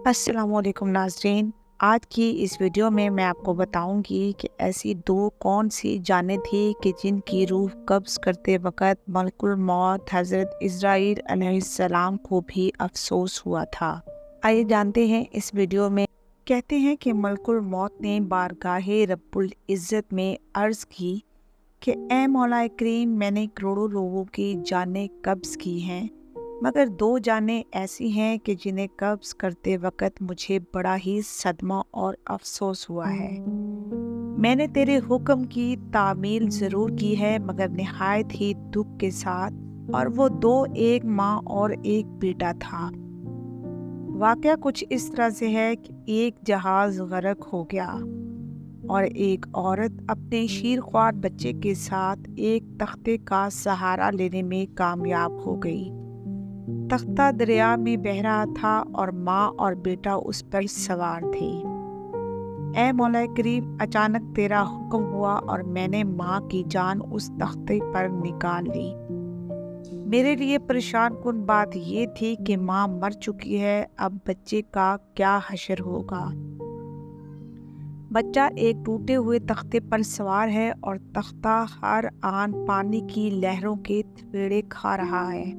अस्सलाम वालेकुम नाज़रीन। आज की इस वीडियो में मैं आपको बताऊंगी कि ऐसी दो कौन सी जानें थी कि जिनकी रूह कब्ज़ करते वक़्त मलकुल मौत हज़रत इज़राइल अलैहिस्सलाम को भी अफ़सोस हुआ था। आइए जानते हैं इस वीडियो में। कहते हैं कि मलकुल मौत ने बारगाहे रब्बुल इज़्ज़त में अर्ज़ की कि ए मौलाए करीम, मैंने करोड़ों लोगों की जानें कब्ज़ की हैं, मगर दो जानें ऐसी हैं कि जिन्हें कब्ज़ करते वक़्त मुझे बड़ा ही सदमा और अफ़सोस हुआ है। मैंने तेरे हुक्म की तामील ज़रूर की है, मगर निहायत ही दुख के साथ, और वो दो, एक माँ और एक बेटा था। वाक़या कुछ इस तरह से है कि एक जहाज़ गर्क हो गया और एक औरत अपने शीरख्वार बच्चे के साथ एक तख्ते का सहारा लेने में कामयाब हो गई। तख्ता दरिया में बह रहा था और माँ और बेटा उस पर सवार थे। ए मौलाए करीम, अचानक तेरा हुक्म हुआ और मैंने माँ की जान उस तख्ते पर निकाल ली। मेरे लिए परेशान कुन बात ये थी कि माँ मर चुकी है, अब बच्चे का क्या हशर होगा। बच्चा एक टूटे हुए तख्ते पर सवार है और तख्ता हर आन पानी की लहरों के थपेड़े खा रहा है,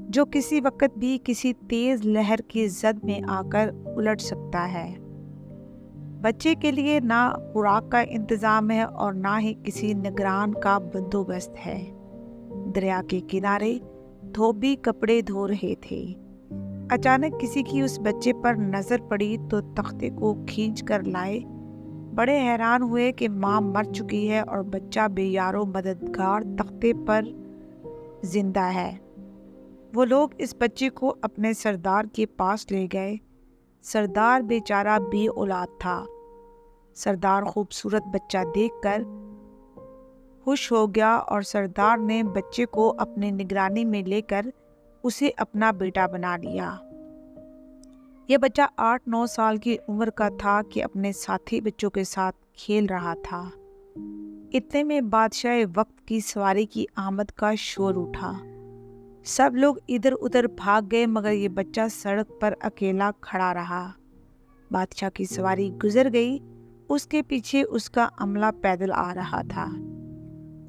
जो किसी वक्त भी किसी तेज लहर की जद में आकर उलट सकता है। बच्चे के लिए ना खुराक का इंतजाम है और ना ही किसी निगरान का बंदोबस्त है। दरिया के किनारे धोबी कपड़े धो रहे थे। अचानक किसी की उस बच्चे पर नजर पड़ी तो तख्ते को खींच कर लाए। बड़े हैरान हुए कि माँ मर चुकी है और बच्चा बेयारो मददगार तख्ते पर जिंदा है। वो लोग इस बच्चे को अपने सरदार के पास ले गए। सरदार बेचारा बे औलाद था। सरदार खूबसूरत बच्चा देखकर खुश हो गया और सरदार ने बच्चे को अपनी निगरानी में लेकर उसे अपना बेटा बना लिया। यह बच्चा 8-9 साल की उम्र का था कि अपने साथी बच्चों के साथ खेल रहा था। इतने में बादशाह वक्त की सवारी की आमद का शोर उठा। सब लोग इधर उधर भाग गए, मगर ये बच्चा सड़क पर अकेला खड़ा रहा। बादशाह की सवारी गुजर गई, उसके पीछे उसका अमला पैदल आ रहा था।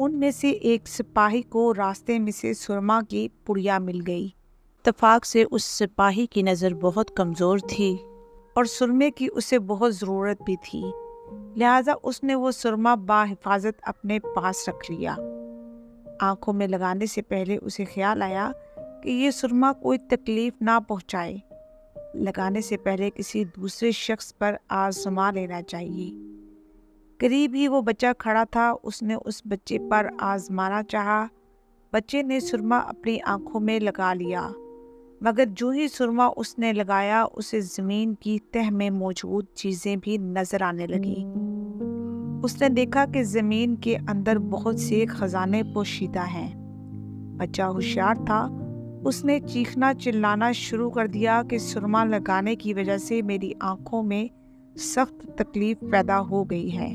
उनमें से एक सिपाही को रास्ते में से सुरमा की पुड़िया मिल गई। इत्तेफाक से उस सिपाही की नज़र बहुत कमज़ोर थी और सुरमे की उसे बहुत ज़रूरत भी थी, लिहाजा उसने वो सुरमा बाहिफाजत अपने पास रख लिया। आंखों में लगाने से पहले उसे ख्याल आया कि ये सुरमा कोई तकलीफ ना पहुंचाए। लगाने से पहले किसी दूसरे शख्स पर आजमा लेना चाहिए। करीब ही वो बच्चा खड़ा था, उसने उस बच्चे पर आजमाना चाहा। बच्चे ने सुरमा अपनी आंखों में लगा लिया, मगर जो ही सुरमा उसने लगाया, उसे ज़मीन की तह में मौजूद चीज़ें भी नजर आने लगी। उसने देखा कि ज़मीन के अंदर बहुत से खजाने पोशीदा हैं। बच्चा होशियार था, उसने चीखना चिल्लाना शुरू कर दिया कि सुरमा लगाने की वजह से मेरी आंखों में सख्त तकलीफ पैदा हो गई है।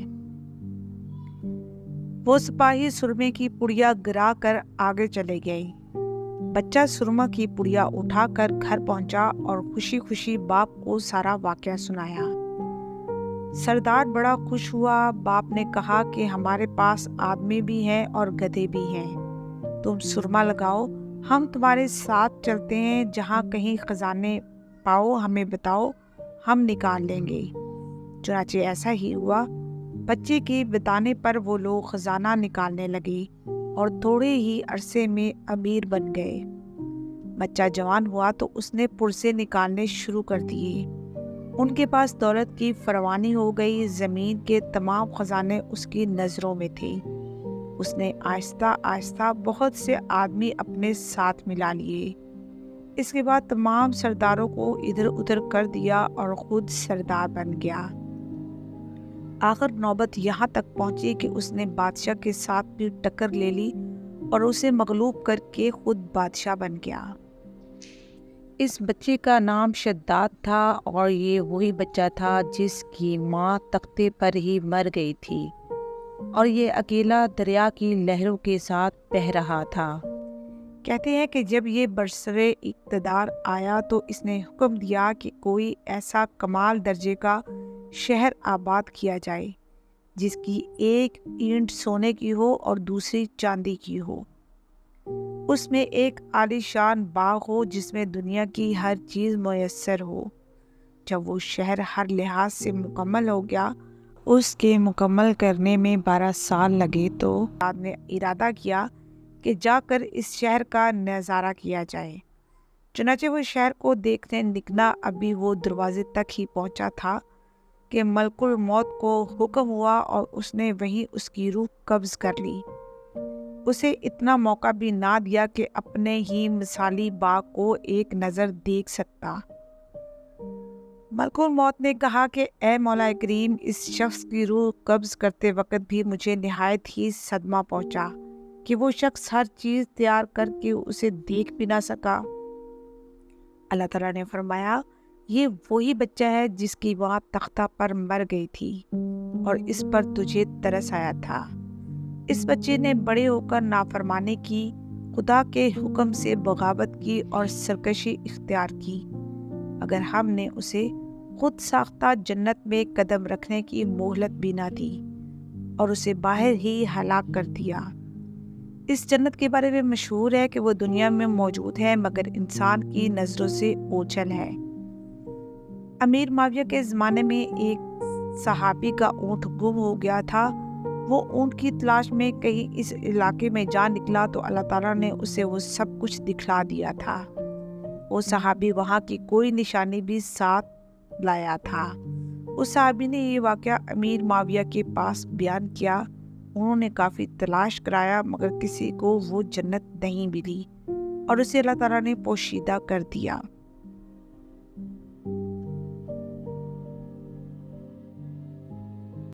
वो सिपाही सुरमे की पुड़िया गिरा कर आगे चले गए। बच्चा सुरमा की पुड़िया उठाकर घर पहुंचा और खुशी खुशी बाप को सारा वाकया सुनाया। सरदार बड़ा खुश हुआ। बाप ने कहा कि हमारे पास आदमी भी हैं और गधे भी हैं। तुम सुरमा लगाओ, हम तुम्हारे साथ चलते हैं। जहाँ कहीं खजाने पाओ हमें बताओ, हम निकाल लेंगे। चुनाचे ऐसा ही हुआ। बच्चे के बताने पर वो लोग खजाना निकालने लगे और थोड़े ही अरसे में अमीर बन गए। बच्चा जवान हुआ तो उसने पुरसे निकालने शुरू कर दिए। उनके पास दौलत की फरवानी हो गई। ज़मीन के तमाम खजाने उसकी नज़रों में थे। उसने आहिस्ता आहिस्ता बहुत से आदमी अपने साथ मिला लिए। इसके बाद तमाम सरदारों को इधर उधर कर दिया और खुद सरदार बन गया। आखिर नौबत यहाँ तक पहुँची कि उसने बादशाह के साथ भी टक्कर ले ली और उसे मगलूब करके खुद बादशाह बन गया। इस बच्चे का नाम शद्दाद था और ये वही बच्चा था जिसकी माँ तख्ते पर ही मर गई थी और ये अकेला दरिया की लहरों के साथ बह रहा था। کہتے ہیں کہ جب یہ برسرِ اقتدار آیا تو اس نے حکم دیا کہ کوئی ایسا کمال درجے کا شہر آباد کیا جائے جس کی ایک اینٹ سونے کی ہو اور دوسری چاندی کی ہو۔ اس میں ایک عالی شان باغ ہو جس میں دنیا کی ہر چیز میسر ہو۔ جب وہ شہر ہر لحاظ سے مکمل ہو گیا، اس کے مکمل کرنے میں 12 سال لگے، تو استاد نے ارادہ کیا کہ جا کر اس شہر کا نظارہ کیا جائے۔ چنانچہ وہ شہر کو دیکھنے نکلا۔ ابھی وہ دروازے تک ہی پہنچا تھا کہ ملک الموت کو حکم ہوا اور اس نے وہیں اس کی روح قبض کر لی۔ اسے اتنا موقع بھی نہ دیا کہ اپنے ہی مثالی باغ کو ایک نظر دیکھ سکتا۔ ملک الموت نے کہا کہ اے مولا کریم، اس شخص کی روح قبض کرتے وقت بھی مجھے نہایت ہی صدمہ پہنچا کہ وہ شخص ہر چیز تیار کر کے اسے دیکھ بھی نہ سکا۔ اللہ تعالیٰ نے فرمایا، یہ وہی بچہ ہے جس کی ماں تختہ پر مر گئی تھی اور اس پر تجھے ترس آیا تھا۔ اس بچے نے بڑے ہو کر نافرمانی کی، خدا کے حکم سے بغاوت کی اور سرکشی اختیار کی۔ اگر ہم نے اسے خود ساختہ جنت میں قدم رکھنے کی مہلت بھی نہ دی اور اسے باہر ہی ہلاک کر دیا۔ اس جنت کے بارے میں مشہور ہے کہ وہ دنیا میں موجود ہے مگر انسان کی نظروں سے اوجھل ہے۔ امیر معاویہ کے زمانے میں ایک صحابی کا اونٹ گم ہو گیا تھا۔ وہ اونٹ کی تلاش میں کہیں اس علاقے میں جا نکلا تو اللہ تعالیٰ نے اسے وہ سب کچھ دکھلا دیا تھا۔ وہ صحابی وہاں کی کوئی نشانی بھی ساتھ لایا تھا۔ اس صحابی نے یہ واقعہ امیر معاویہ کے پاس بیان کیا۔ انہوں نے کافی تلاش کرایا مگر کسی کو وہ جنت نہیں ملی اور اسے اللہ تعالیٰ نے پوشیدہ کر دیا۔